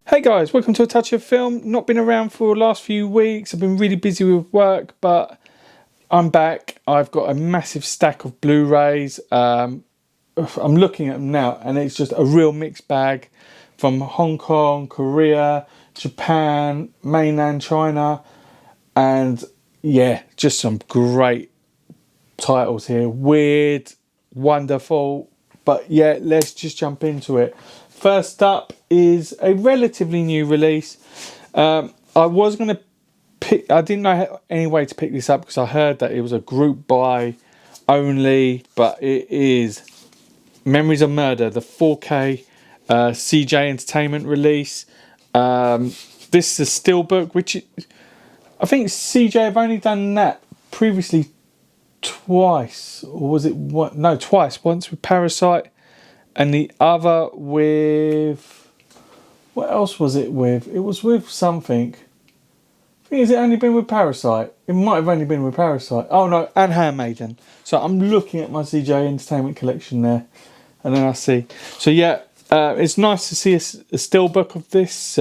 Hey guys, welcome to A Touch of Film. Not been around for the last few weeks. I've been really busy with work, but I'm back. I've got a massive stack of Blu-rays. I'm looking at them now, and it's just a real mixed bag from Hong Kong, Korea, Japan, mainland China, and yeah, just some great titles here. Weird, wonderful, but yeah, let's just jump into it. First up is a relatively new release. I was going to pick, I didn't know any way to pick this up because I heard that it was a group buy only, but it is Memories of Murder, the 4K CJ Entertainment release. This is a steelbook, which I think CJ have only done that previously twice, or was it one? No, twice. Once with Parasite, and the other with, what else was it with? It was with something. I think, has it only been with Parasite? It might have only been with Parasite. Oh no, and Handmaiden. So I'm looking at my CJ Entertainment collection there, and then I see. So yeah, it's nice to see a steelbook of this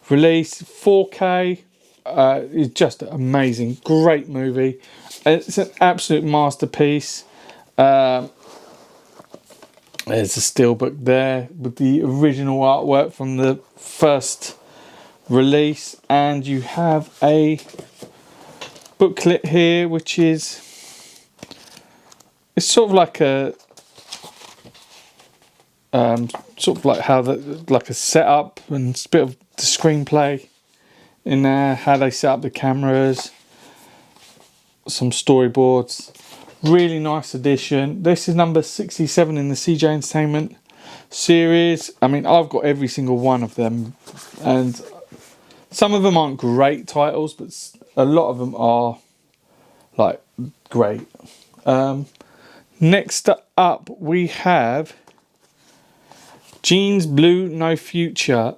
release. 4K. It's just amazing. Great movie. It's an absolute masterpiece. There's a steelbook there with the original artwork from the first release, and you have a booklet here, which is, it's sort of like a sort of like how like a setup and a bit of the screenplay in there, how they set up the cameras, some storyboards. Really nice edition. This is number 67 in the CJ Entertainment series. I mean, I've got every single one of them, and some of them aren't great titles, but a lot of them are like great. Next up we have Jeans Blue No Future.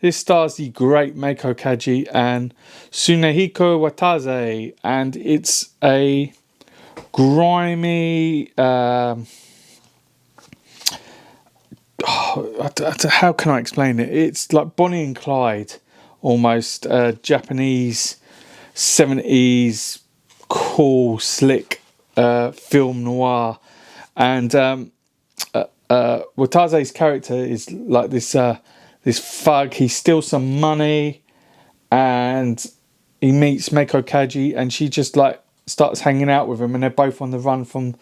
This stars the great Meiko Kaji and Tsunehiko Watase, and it's a grimy, how can I explain it? It's like Bonnie and Clyde, almost. Japanese 70s cool, slick film noir. And Watase's character is like this thug. He steals some money and he meets Meiko Kaji, and she just like starts hanging out with him, and they're both on the run from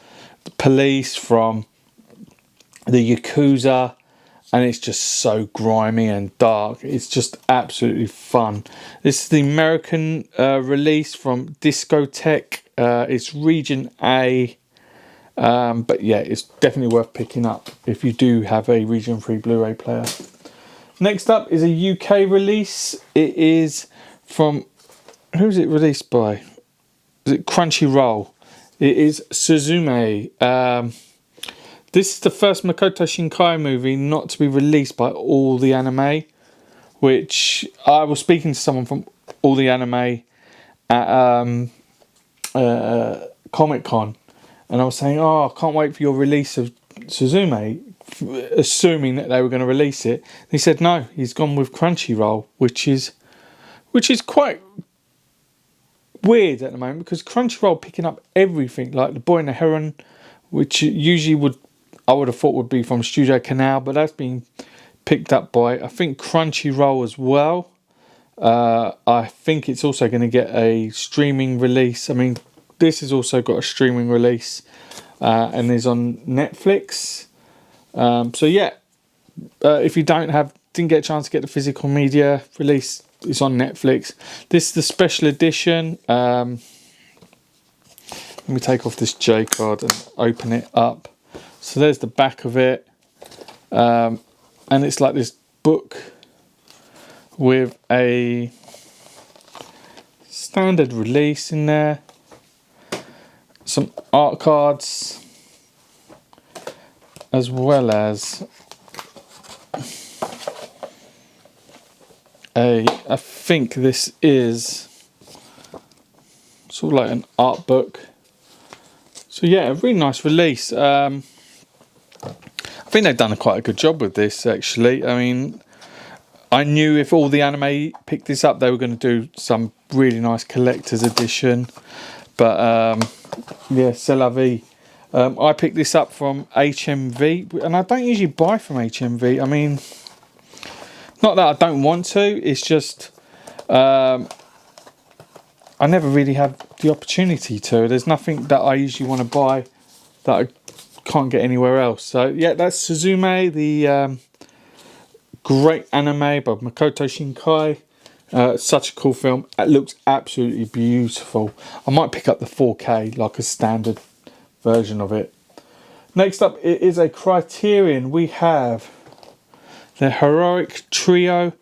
the police, from the Yakuza, and it's just so grimy and dark. It's just absolutely fun. This is the American release from Discotech. It's region A, but yeah, it's definitely worth picking up if you do have a region 3 Blu-ray player. Next up is a UK release. It is from, who's it released by? Is it Crunchyroll? It is Uzume. This is the first Makoto Shinkai movie not to be released by All the Anime, which I was speaking to someone from All the Anime at Comic Con, and I was saying, oh, I can't wait for your release of Suzume, assuming that they were going to release it. And he said no, he's gone with Crunchyroll, which is quite weird at the moment, because Crunchyroll picking up everything, like The Boy and the Heron, which usually I would have thought would be from Studio Canal, but that's been picked up by, I think, Crunchyroll as well. I think it's also going to get a streaming release. I mean, this has also got a streaming release, and is on Netflix. So yeah, if you didn't get a chance to get the physical media release, it's on Netflix. This is the special edition. Let me take off this J card and open it up. So there's the back of it, and it's like this book with a standard release in there, some art cards, as well as I think this is sort of like an art book. So yeah, a really nice release. I think they've done quite a good job with this, actually. I mean, I knew if all the anime picked this up, they were going to do some really nice collector's edition. But yeah, c'est la vie. I picked this up from HMV, and I don't usually buy from HMV. I mean, not that I don't want to, it's just I never really have the opportunity to. There's nothing that I usually want to buy that I can't get anywhere else. So yeah, that's Suzume, the great anime by Makoto Shinkai. Such a cool film. It looks absolutely beautiful. I might pick up the 4K, like a standard version of it. Next up, it is a Criterion. We have the Heroic Trio,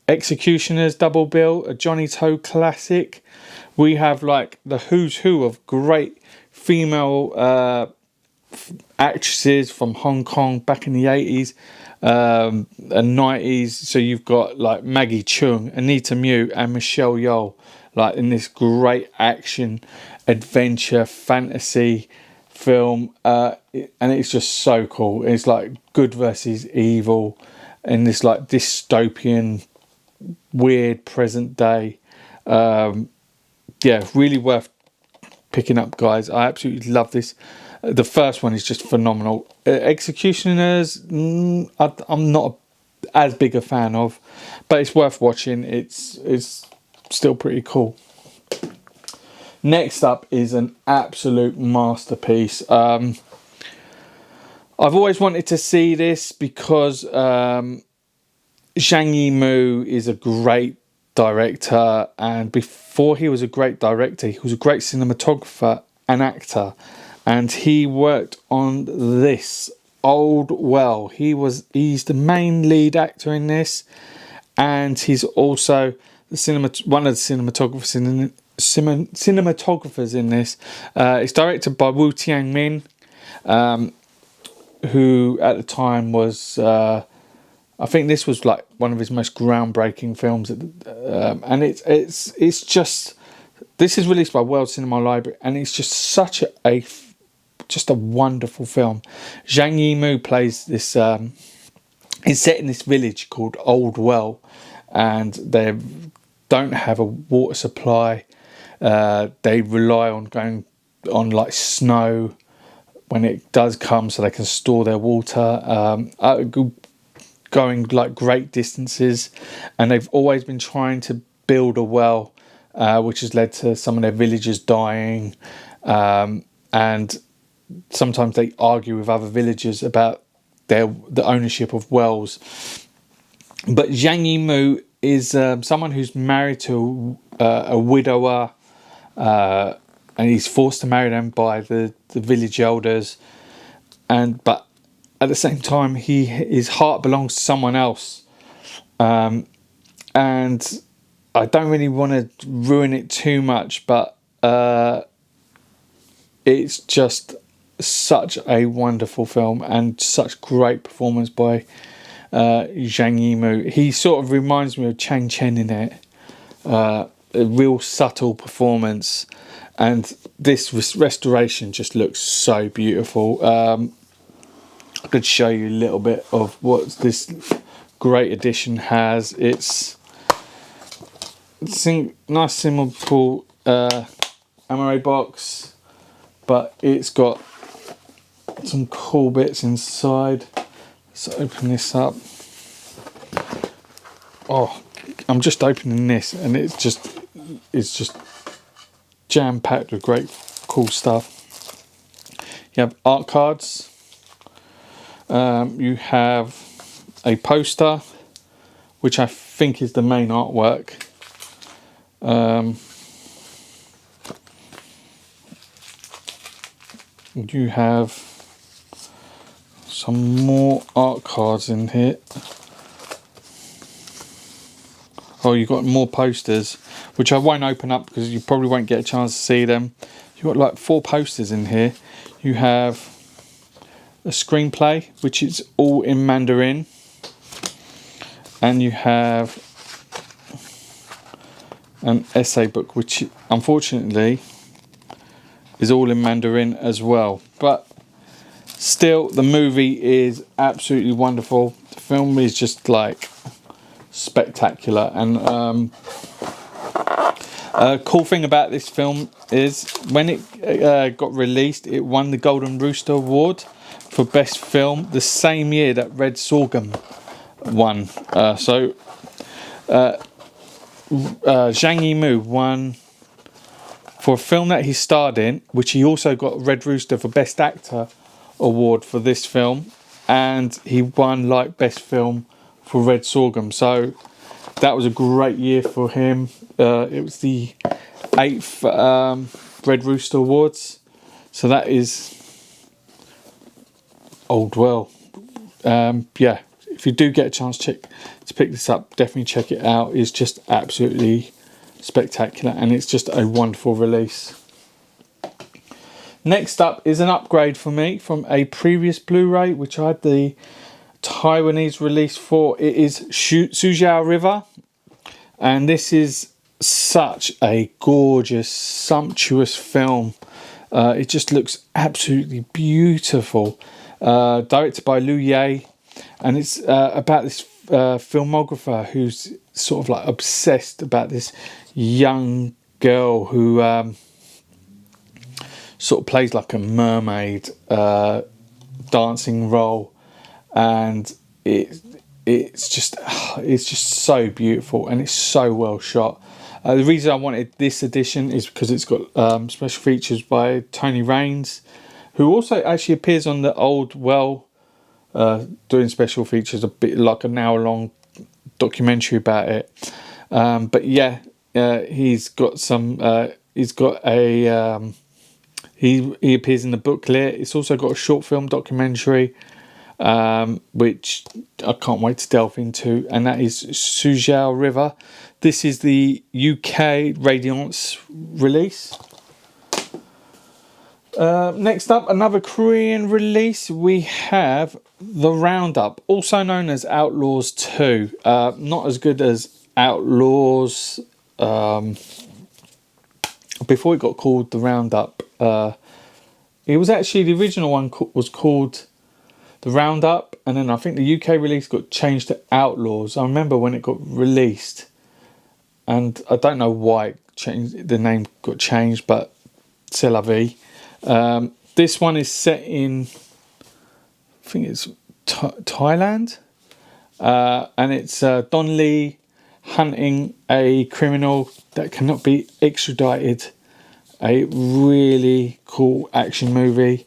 Executioners double bill, a Johnny Toe classic. We have like the who's who of great female actresses from Hong Kong back in the 80s and 90s. So you've got like Maggie Cheung, Anita Mu and Michelle Yeoh, like in this great action adventure fantasy film, and it's just so cool. It's like good versus evil in this like dystopian weird present day. Yeah, really worth picking up, guys. I absolutely love this. The first one is just phenomenal. Executioners, I'm not as big a fan of, but it's worth watching. It's still pretty cool. Next up is an absolute masterpiece. I've always wanted to see this because Zhang Yimou is a great director, and before he was a great director, he was a great cinematographer and actor, and he worked on this Old Well. He's the main lead actor in this, and he's also one of the cinematographers in this. It's directed by Wu Tianmin, who at the time was I think this was like one of his most groundbreaking films, and it's just, this is released by World Cinema Library, and it's just such a wonderful film. Zhang Yimou plays this. It's set in this village called Old Well, and they don't have a water supply. They rely on going on like snow when it does come, so they can store their water. Going like great distances, and they've always been trying to build a well, which has led to some of their villagers dying, and sometimes they argue with other villagers about the ownership of wells. But Zhang Yimou is someone who's married to a widower, and he's forced to marry them by the village elders, but at the same time, his heart belongs to someone else. And I don't really want to ruin it too much, but it's just such a wonderful film and such great performance by Zhang Yimou. He sort of reminds me of Chang Chen in it. A real subtle performance. And this restoration just looks so beautiful. I could show you a little bit of what this great edition has. It's nice simple Amore box, but it's got some cool bits inside. Let's open this up. Oh, I'm just opening this, and it's just jam-packed with great cool stuff. You have art cards. You have a poster, which I think is the main artwork. You have some more art cards in here. Oh, you've got more posters, which I won't open up because you probably won't get a chance to see them. You've got like 4 posters in here. You have a screenplay, which is all in Mandarin, and you have an essay book, which unfortunately is all in Mandarin as well. But still, the movie is absolutely wonderful. The film is just like spectacular. And cool thing about this film is when it got released, it won the Golden Rooster Award for Best Film the same year that Red Sorghum won. So Zhang Yimou won for a film that he starred in, which he also got Red Rooster for Best Actor Award for this film, and he won like Best Film for Red Sorghum. So that was a great year for him. It was the 8th Red Rooster Awards, so that is old well. Yeah, if you do get a chance to pick this up, definitely check it out. It's just absolutely spectacular, and it's just a wonderful release. Next up is an upgrade for me from a previous Blu-ray, which I had the Taiwanese release for. It is Suia River, and this is such a gorgeous, sumptuous film. It just looks absolutely beautiful. Directed by Liu Ye, and it's about this filmographer who's sort of like obsessed about this young girl who sort of plays like a mermaid dancing role, and it's just so beautiful, and it's so well shot. The reason I wanted this edition is because it's got special features by Tony Raines, who also actually appears on the old well, doing special features, a bit like an hour-long documentary about it. But yeah, he's got some. He's got a. He appears in the booklet. It's also got a short film documentary, which I can't wait to delve into, and that is Suia River. This is the UK Radiance release. Next up, another Korean release. We have the Roundup, also known as Outlaws 2. Not as good as Outlaws before it got called the Roundup. It was actually, the original one was called the Roundup, and then I think the UK release got changed to Outlaws. I remember when it got released, and I don't know why the name got changed, but c'est la vie. This one is set in, I think it's Thailand, and it's Don Lee hunting a criminal that cannot be extradited. A really cool action movie.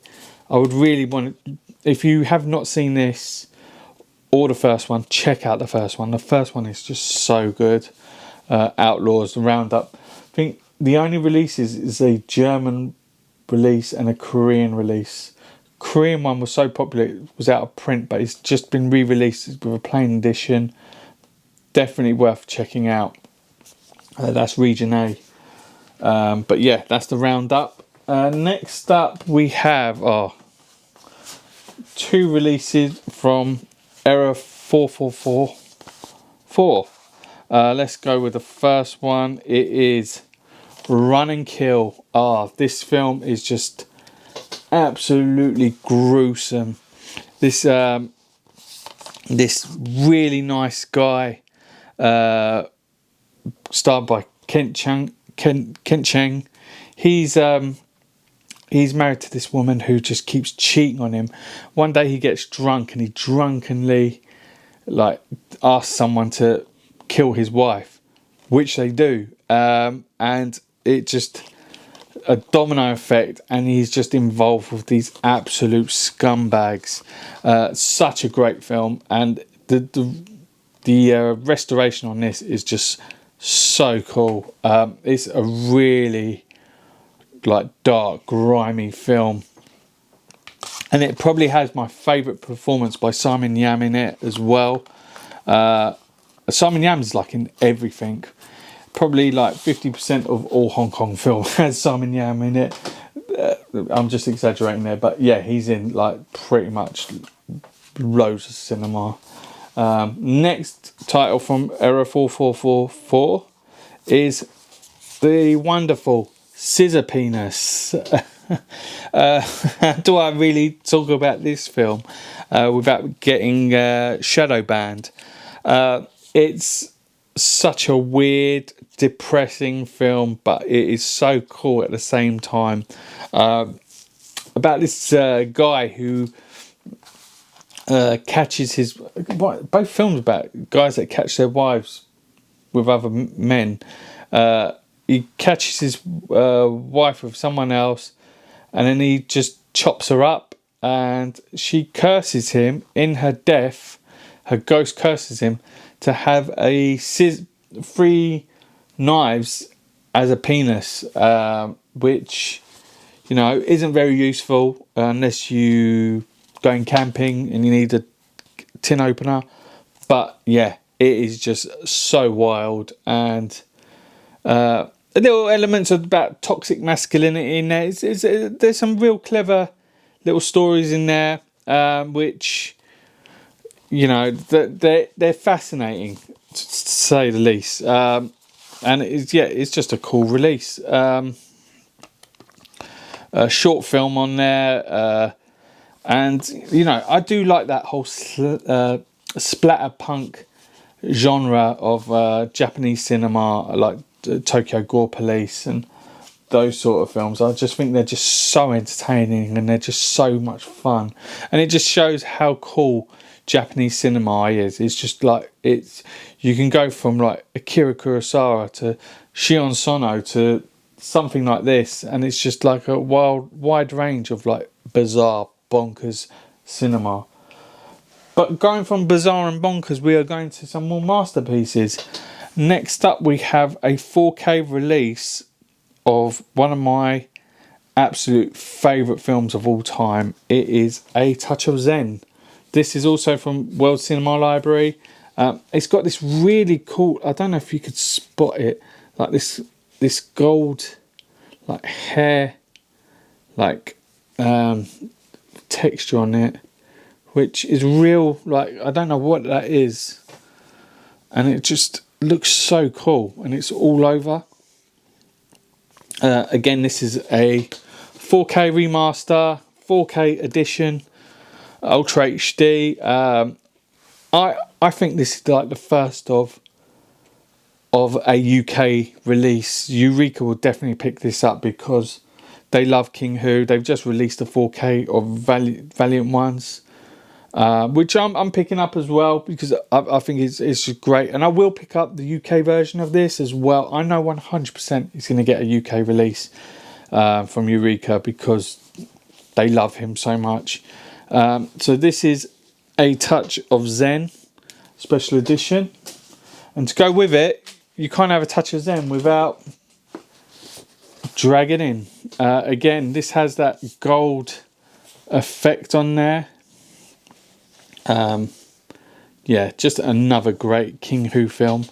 I would really want to, if you have not seen this or the first one, check out the first one. The first one is just so good. Outlaws, the Roundup. I think the only releases is a German release and a Korean release. Korean one was so popular it was out of print, but it's just been re-released with a plain edition. Definitely worth checking out. That's Region A. But yeah, that's the Roundup. Next up we have two releases from Era 4444. Let's go with the first one. It is Run and Kill. This film is just absolutely gruesome. This really nice guy, starred by Kent Chang. He's married to this woman who just keeps cheating on him. One day he gets drunk and he drunkenly asks someone to kill his wife, which they do, and it just a domino effect, and he's just involved with these absolute scumbags. Such a great film, and the restoration on this is just so cool. It's a really dark, grimy film, and it probably has my favourite performance by Simon Yam in it as well. Simon Yam is in everything. Probably 50% of all Hong Kong film has Simon Yam in it. I'm just exaggerating there, but yeah, he's in pretty much loads of cinema. Next title from Era 4444 is the wonderful Scissor Penis. Do I really talk about this film without getting shadow banned? it's such a weird, depressing film, but it is so cool at the same time. About this guy who catches his... Both films about guys that catch their wives with other men. He catches his wife with someone else, and then he just chops her up, and she curses him in her death. Her ghost curses him to have 3 knives as a penis, which, you know, isn't very useful unless you going camping and you need a tin opener. But yeah, it is just so wild, and little elements about toxic masculinity in there. There's some real clever little stories in there, which, you know, they're fascinating, to say the least. And it's just a cool release. A short film on there, and you know, I do like that whole splatter punk genre of Japanese cinema, like Tokyo Gore Police and those sort of films. I just think they're just so entertaining, and they're just so much fun, and it just shows how cool Japanese cinema is. It's just like, you can go from like Akira Kurosawa to Shion Sono to something like this, and it's just like a wide range of like bizarre, bonkers cinema. But going from bizarre and bonkers, we are going to some more masterpieces. Next up, we have a 4K release of one of my absolute favourite films of all time. It is A Touch of Zen. This is also from World Cinema Library. It's got this really cool, I don't know if you could spot it, like this gold like hair, like texture on it, which is real, like, I don't know what that is, and it just looks so cool, and it's all over. Again, this is a 4K remaster, 4K edition, Ultra HD. I think this is like the first of a UK release. Eureka will definitely pick this up because they love King Hu. They've just released a 4K of Valiant ones, which I'm picking up as well, because I think it's just great. And I will pick up the UK version of this as well. I know 100% he's going to get a UK release from Eureka because they love him so much. So this is A Touch of Zen special edition, and to go with it, you can't have a touch of Zen without dragging in. Again, this has that gold effect on there. Yeah, just another great King Hu film.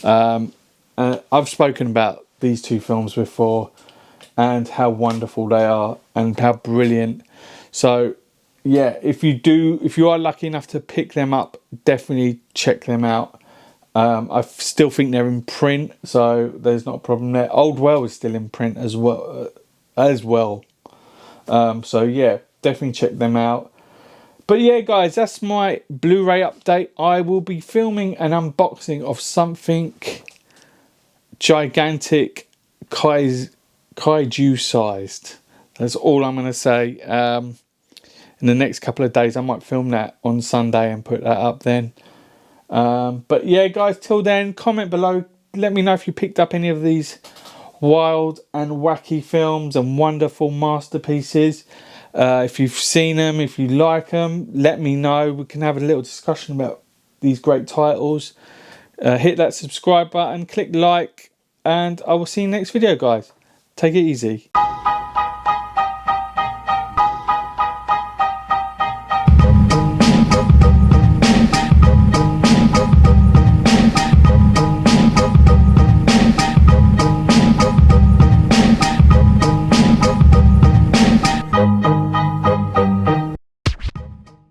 I've spoken about these two films before and how wonderful they are and how brilliant. So yeah, if you are lucky enough to pick them up, definitely check them out. I still think they're in print, so there's not a problem there. Old Well is still in print as well. So yeah, definitely check them out. But yeah, guys, that's my Blu-ray update. I will be filming an unboxing of something gigantic, kaiju sized. That's all I'm going to say. In the next couple of days, I might film that on Sunday and put that up then. But yeah, guys, till then, comment below. Let me know if you picked up any of these wild and wacky films and wonderful masterpieces. If you've seen them, if you like them, let me know. We can have a little discussion about these great titles. Hit that subscribe button, click like, and I will see you next video, guys. Take it easy.